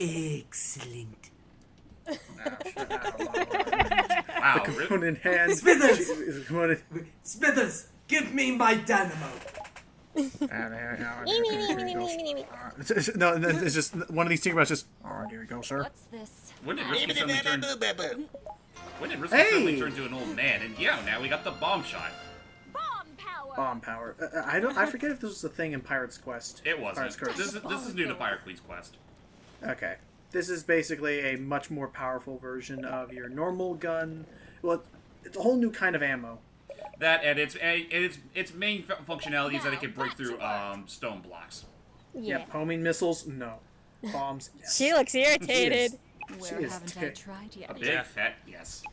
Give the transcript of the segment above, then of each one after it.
Excellent. Wow. The kimono in hand. Smithers! Smithers, give me my dynamo. No, it's just one of these Tinkerbells just, oh, here we go, sir. What's this? When did Risky suddenly turn... into an old man? And yeah, now we got the bomb shot. Bomb power. Bomb power. I forget if this was a thing in Pirate's Quest. It wasn't. Pirate's Curse. This is new to Pirate Queen's Quest. Okay. This is basically a much more powerful version of your normal gun. Well, it's a whole new kind of ammo. That and its main functionality is that it can break through stone blocks. Yeah, homing missiles, no. Bombs, yes. She looks irritated. Where haven't I tried yet? A big fat yes.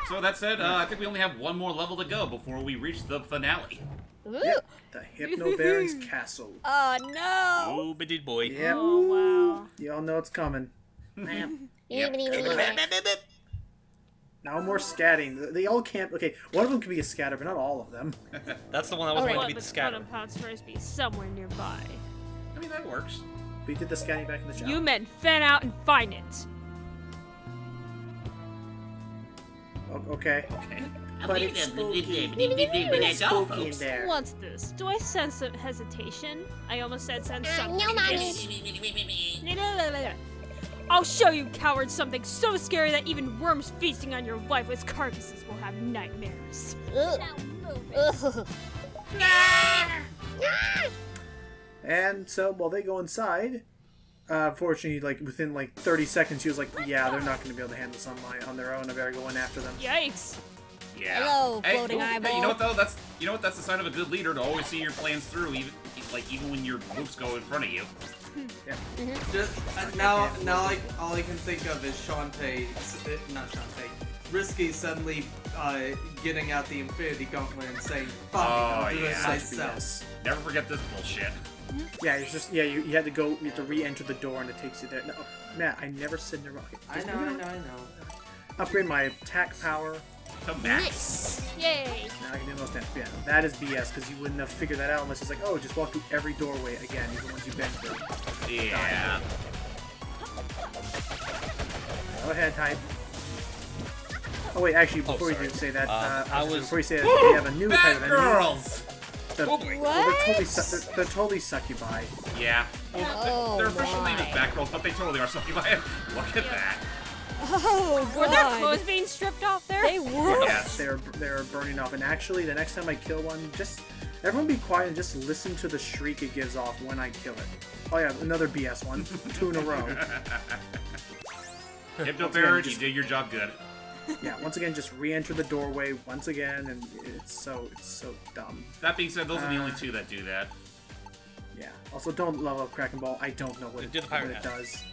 So that said, I think we only have one more level to go before we reach the finale. Ooh. Yep, the Hypno Baron's Castle. Oh no! Oh, big boy. Yep. Oh wow. Y'all know it's coming. Yep. Now more scatting. They all can't. Okay, one of them can be a scatter, but not all of them. That's the one that was going to be the scatter. Quantum Pound's first be somewhere nearby. I mean, that works. We did the scanning back in the shop. You men fan out and find it. Okay. Okay. But it's spooky. It's spooky in there. What's this? Do I sense some hesitation? I almost said sense something. No, mommy. I'll show you cowards something so scary that even worms feasting on your lifeless carcasses will have nightmares. Now move it. And so, while they go inside, fortunately, like within like 30 seconds, she was like, "Yeah, they're not going to be able to handle this on their own. I better go in after them." Yikes. Yeah. Hello, floating Hey, eyeball. you know what though? That's the sign of a good leader to always see your plans through, even when your moves go in front of you. Yeah. Just, now all I can think of is Shantae, not Shantae, Risky suddenly getting out the Infinity Gauntlet and saying, "Fuck it, I'll do it myself." Never forget this bullshit. Yeah, it's just you had to go. You have to re-enter the door, and it takes you there. No, Matt, I never said never. Okay, I know. Upgrade my attack power. To max. Yay. Now I can do most damage. Yeah, that is BS because you wouldn't have figured that out unless it's like, oh, just walk through every doorway again, even once you've been through. Yeah. Go ahead, type. Oh wait, actually, before you sorry. do say that, before you say that, Woo! they have a new type of enemy. Girls. Well, What? they're totally succubi. Yeah. Well, their official name is my. Batgirls, but they totally are succubi. Look at that. Oh Were their god. clothes being stripped off there? They were. Yes. They're burning off. And actually, the next time I kill one, just everyone be quiet and just listen to the shriek it gives off when I kill it. Oh yeah, another BS one. 2 in a row. Hypno Baron, you did your job good. Yeah, once again, just re-enter the doorway once again, and it's so dumb. That being said, those are the only two that do that. Yeah. Also, don't level up Kraken Ball. I don't know what Do the pirate it hat. does.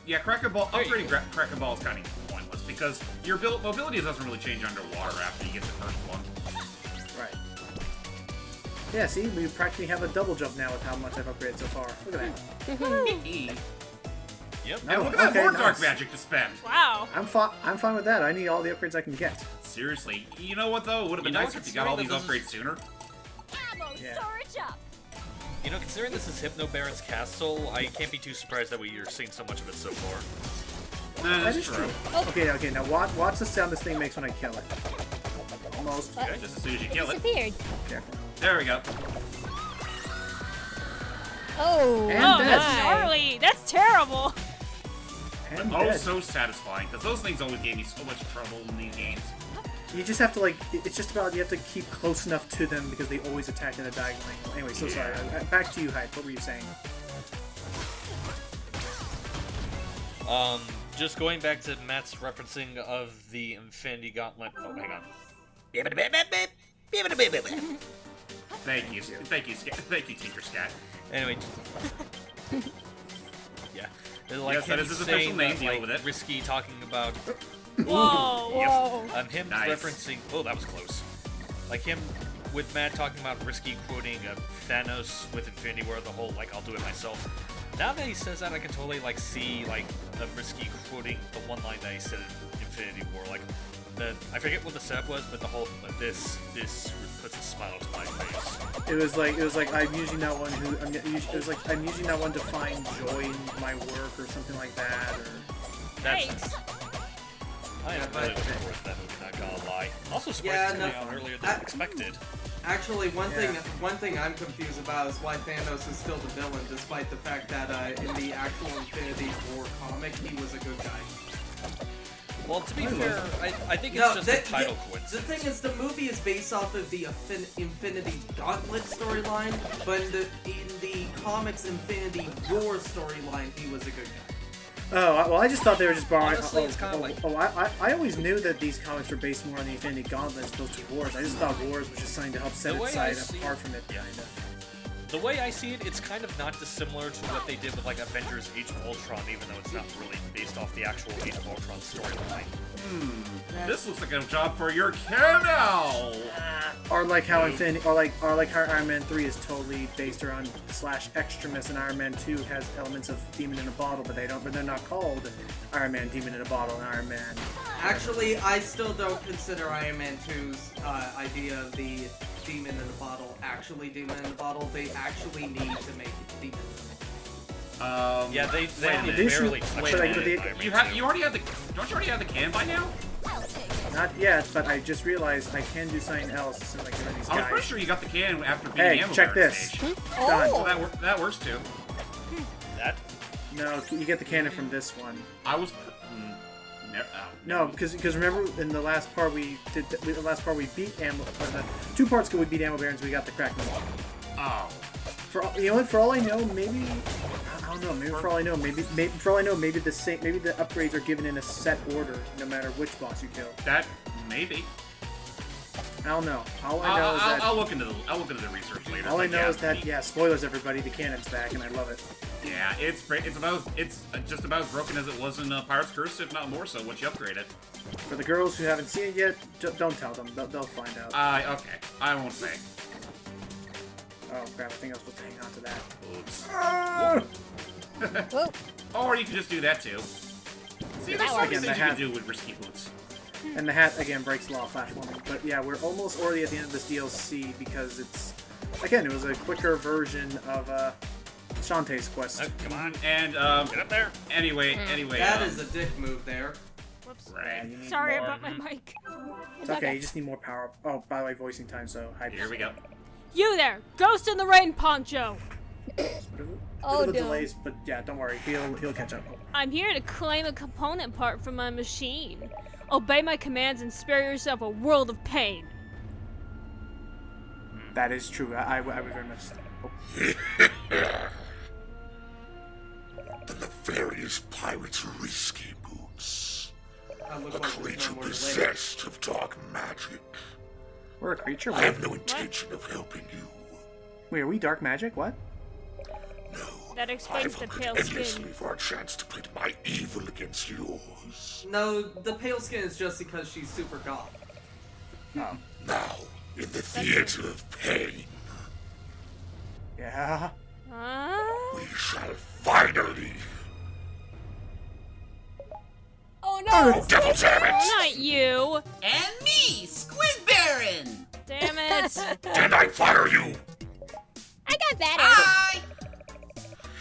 Yeah, Kraken Ball, upgrading Kraken Ball is kind of pointless because your mobility doesn't really change underwater after you get the first one. Right. Yeah, see, we practically have a double jump now with how much I've upgraded so far. Look at that. Yep. And look at that Okay, more nice. dark magic to spend. Wow. I'm fine with that. I need all the upgrades I can get. Seriously, you know what though? It would have been You know nicer what, if you got all these considering upgrades sooner. Ammo Yeah. storage up. You know, considering this is Hypno Baron's castle, I can't be too surprised that we're seeing so much of it so far. Nah, That that's is true. Okay, now watch the sound this thing makes when I kill it. Almost. Okay, just as soon as you kill it. Disappeared. Careful. There we go. Oh. And Oh, dead. that's gnarly. That's terrible. And Oh, dead. so satisfying, because those things always gave me so much trouble in these games. You just have to it's just about you have to keep close enough to them because they always attack at a diagonal angle. Anyway, so sorry. Back to you, Hype. What were you saying? Just going back to Matt's referencing of the Infinity Gauntlet. Oh, hang on. Thank you, Tinker Scat. Anyway. Yeah. Like Yes, that him is his saying official name, that, deal like, with it. Risky talking about Whoa. Whoa. him Nice. referencing. Oh, that was close. Like him with Matt talking about Risky quoting Thanos with Infinity War, the whole like I'll do it myself. Now that he says that, I can totally like see like the Risky quoting the one line that he said in Infinity War, like I forget what the setup was, but the whole this puts a smile to my face. It was like I'm usually not one who. It was like I'm usually not one to find joy in my work or something like that. Or That's Thanks. I am really looking forward to that movie, not gonna lie. Also, surprised it's coming out earlier than expected. Actually, one thing I'm confused about is why Thanos is still the villain, despite the fact that in the actual Infinity War comic, he was a good guy. Well, to be fair, I think it's just a title The coincidence. thing is, the movie is based off of the Infinity Gauntlet storyline, but in the comics Infinity War storyline, he was a good guy. oh, well, I just thought they were just borrowing. Honestly, it's kinda like- I always knew that these comics were based more on the Infinity Gauntlet as opposed to Wars. I just thought Wars was just something to help set The way its I side see apart it- from it, yeah. kind of. The way I see it, it's kind of not dissimilar to what they did with like Avengers Age of Ultron, even though it's not really based off the actual Age of Ultron storyline. This looks like a job for your kennel! Or like how how Iron Man 3 is totally based around /extremis, and Iron Man 2 has elements of Demon in a Bottle, but they're not called Iron Man Demon in a Bottle and Iron Man. Actually, I still don't consider Iron Man 2's idea of the Demon in a Bottle actually Demon in a Bottle. They actually need to make it Demon. Yeah, they wait a only minute. barely Wait touched a on minute. it in Iron Man You 2. already have the. Don't you already have the can by now? Not yet, but I just realized I can do something else as soon as I get rid of these I was pretty guys. sure you got the can after beating Hey, Ammo check Bear this. stage. Done. Well, that works too. That? No, you get the cannon from this one. I was. No, because remember in the last part we did, the last part we beat Ammo. The 2 parts ago we beat Ammo Barons. We got the crack one. Oh. For all I know, maybe I don't know. Maybe for all I know, maybe the upgrades are given in a set order, no matter which boss you kill. That maybe. I don't know. All I know is that I'll look into the research later. all I but know yeah, is that spoilers everybody, the cannon's back, and I love it. Yeah, it's great. It's just about as broken as it was in Pirate's Curse, if not more so. Once you upgrade it. For the girls who haven't seen it yet, don't tell them. They'll find out. Okay. I won't say. Oh crap! I think I was supposed to hang on to that. Oops. Whoa. Or you can just do that too. See, there's so many Again, things the you can hat. do with risky boots. And the hat again breaks the law of platforming. But yeah, we're almost already at the end of this DLC because it's again it was a quicker version of Shantae's quest. Come on, And get up there. anyway. That is a dick move there. Whoops. Right. You need Sorry more- about my mic. It's okay. You just need more power. Oh, by the way, voicing time. So hype. Here we go. You there, Ghost in the Rain Poncho. Oh, Little no. delays, but yeah, don't worry. He'll catch up. I'm here to claim a component part from my machine. Obey my commands and spare yourself a world of pain. That is true. I would very much. Oh. The nefarious pirate's risky boots. I look A like there's creature no more delay. possessed of dark magic. We're a creature. I have no intention of helping you. Wait, are we dark magic? What? No. That explains I've the hungered pale endlessly skin. for a chance to pit my evil against yours. No, the pale skin is just because she's super goth. Now, in the theater of pain, Yeah. we shall finally. Oh no! Devil damn it! Not you. And me, Squid Baron! Damn it. Did I fire you? I got that. Hi!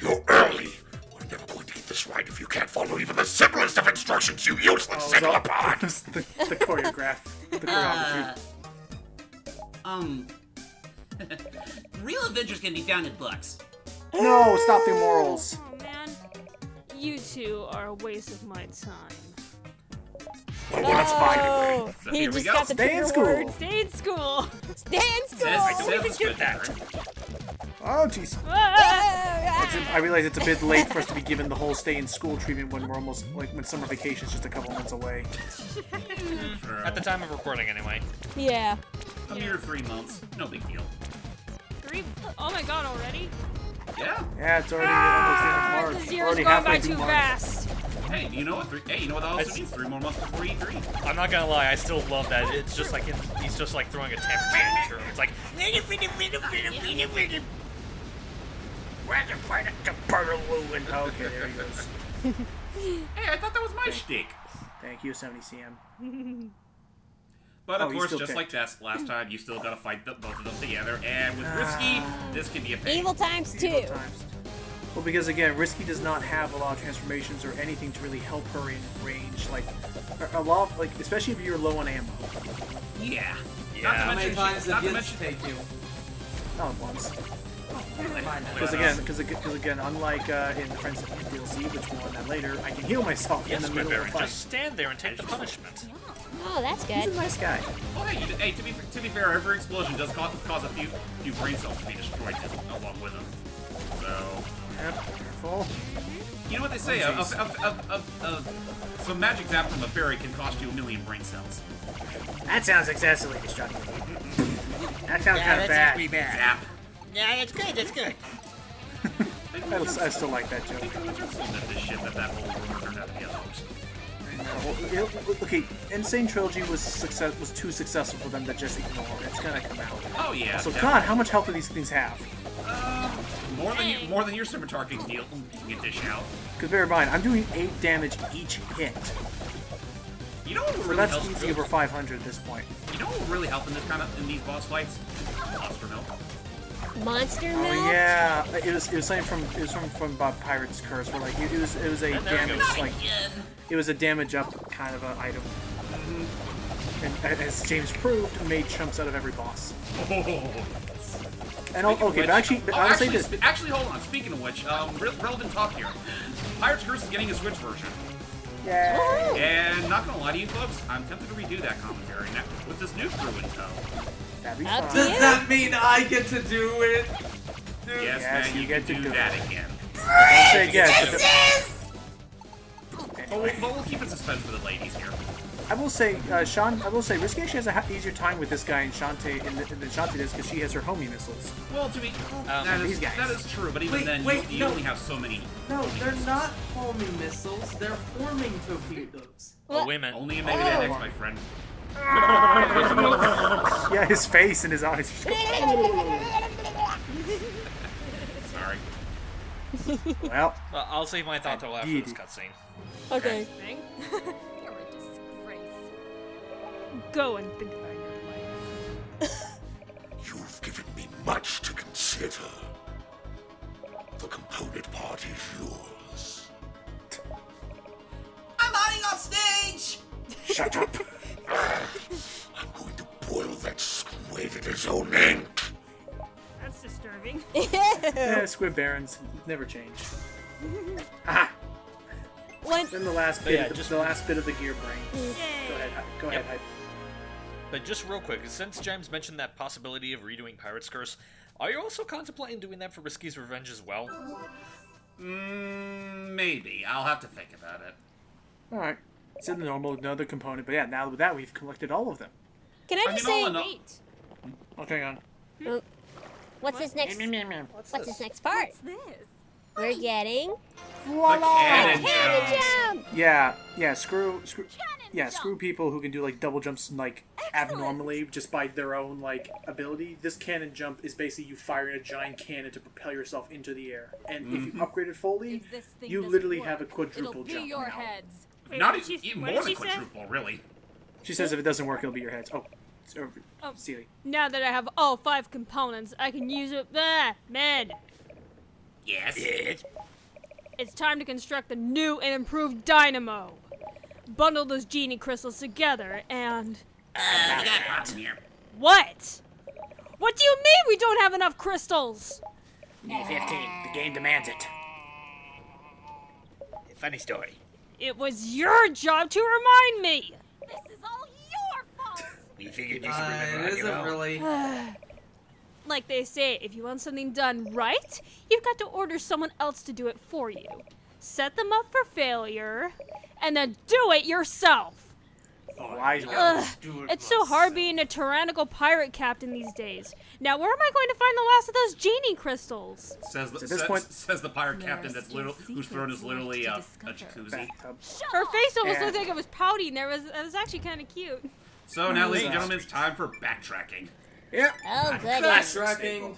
You're early. We're never going to get this right if you can't follow even the simplest of instructions, you useless Oh, single upon. the choreograph. The choreography. Real adventures can be found in books. No, stop the morals. Oh man. You two are a waste of my time. Well, that's fine. Oh, So he here we just go. got the Stay in trigger school. word. Stay in school. Stay in school. Says Squid Baron. Oh, jeez. Ah! I realize it's a bit late for us to be given the whole stay in school treatment when we're almost like when summer vacation's just a couple months away. Sure. At the time of recording, anyway. Yeah. A mere 3 months. No big deal. 3. Oh my god, already? Yeah. Yeah, it's already almost the end of The March. zero's Already going halfway by through too March. fast. Hey, you know what? Hey, you know what that also means? 3 more months before E3. I'm not gonna lie, I still love that. It's just like he's just like throwing a temper. It's like Oh, okay, there he goes. Hey, I thought that was my shtick. Thank you, 70 CM. But of Oh, you course, still just picked. like last time, you still gotta fight both of them together. And with Risky, this can be a pain. Evil times 2. Evil times. Well, because again, Risky does not have a lot of transformations or anything to really help her in range. Like a lot, like especially if you're low on ammo. Yeah. How many times not did to this mention, take you? Not once. Because Because again, unlike in the Friends of the DLC, which we'll on that later, I can heal myself Yes, in the Squid middle of a Baron, fight. just stand there and take the punishment. Oh, that's He's a good. nice guy. well, hey, to be fair, every explosion does cause a few brain cells to be destroyed along with them. So, Yep, careful. you know what they say? Some magic zap from a fairy can cost you 1 million brain cells. That sounds excessively destructive. That sounds kind of bad. Zap. Yeah, it's good, it's good. I still like that joke. This shit that whole rumor turned out to be a hoax. Okay, Insane Trilogy was too successful for them to just ignore. It's gonna come out. Oh yeah. So definitely. God, how much health do these things have? More than your scimitar can deal. You can dish out. Because bear in mind, I'm doing 8 damage each hit. You know what would So really that's help? easy over 500 at this point. You know what would really help in these boss fights? Monster milk. Monster milk? Oh yeah, it was something from Pirate's Curse, where like it was a And there it damage goes. like it was a damage up kind of an item. And as James proved, made chumps out of every boss. And okay, but I'll say this. Actually, hold on. Speaking of which, relevant talk here. Pirate's Curse is getting a Switch version. Yay! And not gonna lie to you folks, I'm tempted to redo that commentary now with this new crew in tow. That'd be Up fun. to Does you. that mean I get to do it? Dude, Yes, Yes, man, you you get can to do do that it. again. Say yes. But we'll keep it suspense for the ladies here. I will say, Risky actually has a easier time with this guy in Shantae than Shantae does because she has her homing missiles. Well, these guys. that is true, but even then, you no. only have so many. No, they're not homing missiles. They're forming torpedoes. Oh, wait a minute. Only in Mega Man X, my friend. Yeah, his face and his eyes. Sorry. Well, Well, I'll save my thought till after Indeed. this cutscene. Okay. Thing. You're a disgrace. Go and think about your life. You've given me much to consider. The component part is yours. I'm hiding off stage! shut up. I'm going to boil that squid in his own ink. That's disturbing. Yeah, Squid Barons never change. Ah, One. then the last bit, yeah, the last bit of the gear brain. Yay. Go ahead, Hype. But just real quick, since James mentioned that possibility of redoing Pirate's Curse, are you also contemplating doing that for Risky's Revenge as well? Maybe. I'll have to think about it. All right, it's in the normal another component, but yeah, now with that we've collected all of them. Can I I just mean, all say, in all- Wait. Oh, hang on. what's this next? What's this next part? What's this? We're getting The cannon cannon jump. jump. Yeah, screw people who can do like double jumps like abnormally just by their own like ability. This cannon jump is basically you firing a giant cannon to propel yourself into the air. And if you upgrade it fully, If this thing you doesn't literally work, have a quadruple it'll be jump. your now. heads. Wait, Not what did she- even what more did than she say? quadruple, really. She says if it doesn't work, it'll be your heads. Oh, Steely. Now that I have all 5 components, I can use it. Man, Yes. it's time to construct the new and improved dynamo. Bundle those genie crystals together and... We got a problem here. What? What do you mean we don't have enough crystals? E15. The game demands it. Funny story. It was your job to remind me. This is all your fault. We figured you should remember It on your isn't own. really. Like they say, if you want something done right, you've got to order someone else to do it for you. Set them up for failure, and then do it yourself. Wise one. Ugh, it's so hard being a tyrannical pirate captain these days. Now, where am I going to find the last of those genie crystals? Says the, At this says, point- says the pirate There captain are that's still whose throne is secrets literally a left to discover. jacuzzi. Bathtub. Her face almost Yeah. looked like it was pouting. That was actually kind of cute. So now, ladies and gentlemen, it's time for backtracking. Yeah. Oh, goody. Backtracking.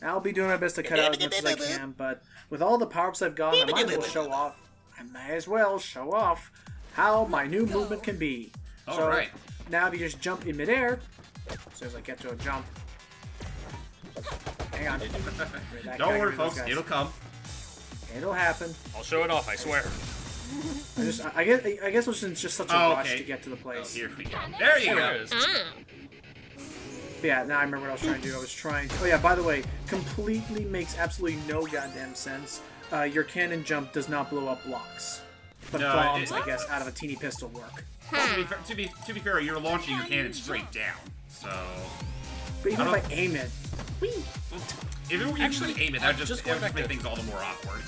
I'll be doing my best to cut out as much as I can, but with all the power-ups I've got, I might as well show off. I might as well show off how my new movement can be. All So, right. now if you just jump in midair, as soon as I get to a jump. Hang on. Don't worry, folks. It'll come. It'll happen. I'll show it off, I swear. I guess it was just such a rush to get to the place. Here we go. There you go. But yeah, now I remember what I was trying to do. I was trying to... Oh yeah, by the way, completely makes absolutely no goddamn sense. Your cannon jump does not blow up blocks. But No, bombs, I guess, out of a teeny pistol work. To be fair, you're launching your cannon straight down, so... But even if I aim it... Whee! If you actually aim it, that just going back make to- things all the more awkward.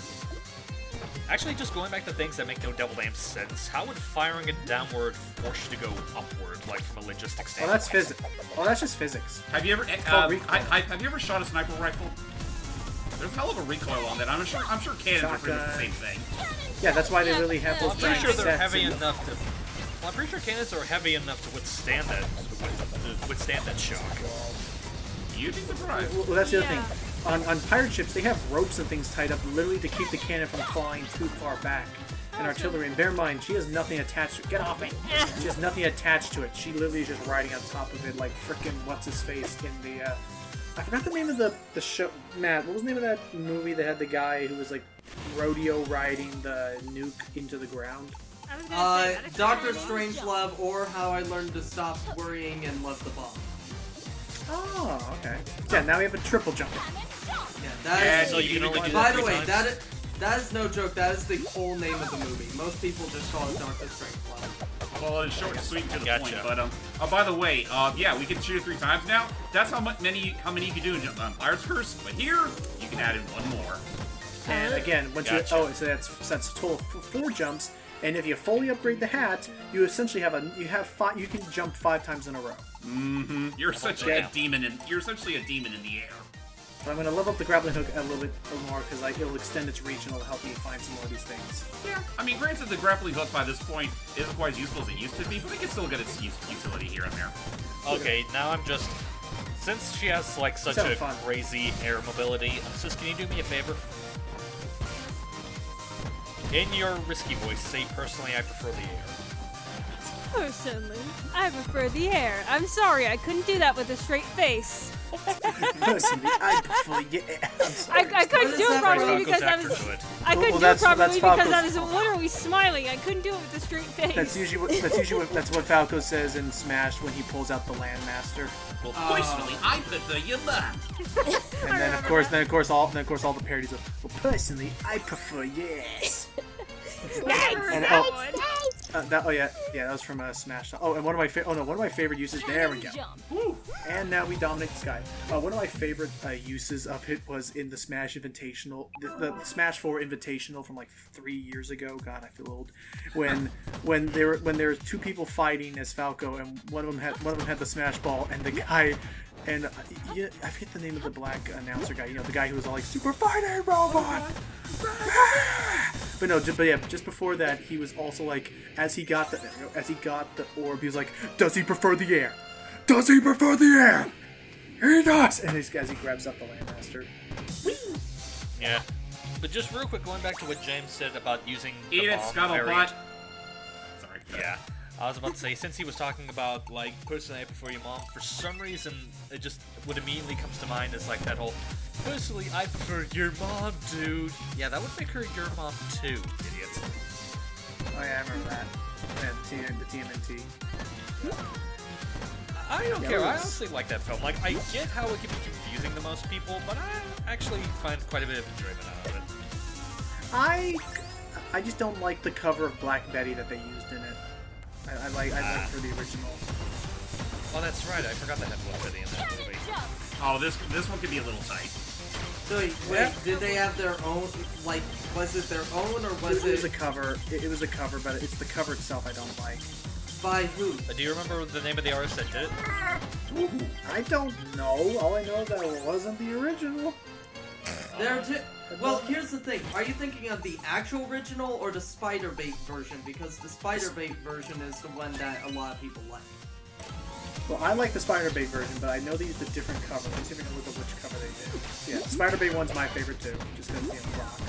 Actually, just going back to things that make no devil damn sense, how would firing it downward force you to go upward, like from a logistic Well, standpoint? that's physics. Well, that's just physics. Have you ever called recoil. have you ever shot a sniper rifle? There's a hell of a recoil on that. I'm sure cannons are pretty much the same thing. Yeah, that's why they really have those I'm pretty giant sure they're sets heavy and- enough to... Well, I'm pretty sure cannons are heavy enough to withstand that shock. You'd be surprised. Well, that's the other thing. On pirate ships, they have ropes and things tied up literally to keep the cannon from flying too far back. And artillery, and bear in mind, she has nothing attached to it. Get off me! She has nothing attached to it. She literally is just riding on top of it like frickin' what's-his-face in the, I forgot the name of the show. Matt, what was the name of that movie that had the guy who was, like, rodeo riding the nuke into the ground? Doctor Strangelove, or How I Learned to Stop Worrying and Love the Bomb. Oh, okay. Yeah, now we have a triple jump. Yeah, that is. so you can only do By that the way, times? that is no joke. That is the whole name of the movie. Most people just call it Doctor Strangelove. Well, it's short and sweet to the Gotcha. point. But oh, by the way, yeah, we can shoot it 3 times now. That's how many you can do in Pirate's Curse. But here, you can add in 1 more. And again, once Gotcha. you so that's a total of 4 jumps. And if you fully upgrade the hat, you essentially have you can jump 5 times in a row. Mm-hmm. You're essentially a demon in the air. So I'm going to level up the grappling hook a little bit more because it'll extend its reach and it'll help you find some more of these things. Yeah, I mean, granted, the grappling hook by this point isn't quite as useful as it used to be, but it can still get its utility here and there. Okay, now I'm just... Since she has, like, such So a fun. crazy air mobility, Sis, can you do me a favor? In your risky voice, say, personally, I prefer the air. Personally, I prefer the air. I'm sorry, I couldn't do that with a straight face. Personally, I prefer I couldn't do it properly because I was. I couldn't do it that's properly because I Falco's was literally smiling. I couldn't do it with a straight face. That's usually what Falco says in Smash when he pulls out the Landmaster. Well, personally, I prefer your mom. And then of course all the parodies of, well, personally, I prefer yes. And, that was from Smash. Oh, and one of my favorite uses. There we go. Woo. And now we dominate the sky. One of my favorite uses of it was in the Smash Invitational, the Smash 4 Invitational from like 3 years ago. God, I feel old. When there were 2 people fighting as Falco, and one of them had the Smash Ball, and the guy. And I forget the name of the black announcer guy. You know, the guy who was all like, "Super Fighting Robot." But yeah, just before that, he was also like, as he got the orb, he was like, "Does he prefer the air? Does he prefer the air? He does." And as he grabs up the Landmaster. Yeah. But just real quick, going back to what James said about using the Eat it, bomb scuttlebutt. variant. Sorry. Yeah. I was about to say, since he was talking about, like, personally I prefer your mom, for some reason, it just, what immediately comes to mind is, like, that whole, personally I prefer your mom, dude. Yeah, that would make her your mom, too, idiots. Oh yeah, I remember that. Yeah, the TMNT. I don't Yeah, care, it I was- honestly like that film. Like, I get how it can be confusing to most people, but I actually find quite a bit of enjoyment out of it. I just don't like the cover of Black Betty that they used in it. I like for the original. Oh, that's right, I forgot that had Black Betty in that movie. Oh, this one could be a little tight. So wait, did they have their own? Like, was it their own or was It was a cover. It was a cover, but it's the cover itself I don't like. by who? Do you remember the name of the artist that did it? I don't know. All I know is that it wasn't the original. Well, here's the thing. Are you thinking of the actual original or the Spider-Bait version? Because the Spider-Bait version is the one that a lot of people like. Well, I like the Spider-Bait version, but I know they used a different cover. Let's see if we can look at which cover they did. Yeah, the Spider-Bait one's my favorite too, just because it's the rock.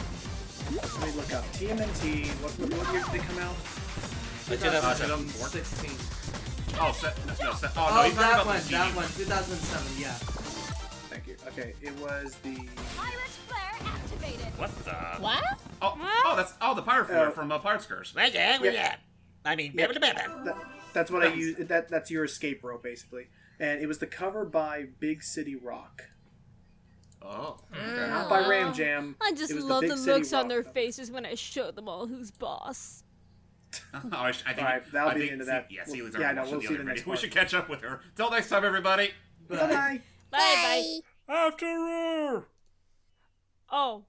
Let me look up. TMNT, what year did they come out? 2016. 16. Oh, no, oh, Oh, no, he's talking that about one, the CD. that one, 2007, yeah. Thank you. Okay, it was the. Pirate flare activated. What the? What? Oh, the pirate flare from Pirate's Curse. I mean, That's what I use. That's your escape rope, basically. And it was the cover by Big City Rock. Oh. Not by Ram Jam. I just it was love Big the City looks on Rock their cover. faces when I show them all who's boss. I think, Alright, that'll be the end of that. Yeah, We'll- Celia's yeah, already no, watching we'll the see other the next video. We part. should catch up with her. Till next time, everybody. Bye-bye. Bye bye. After her. Oh.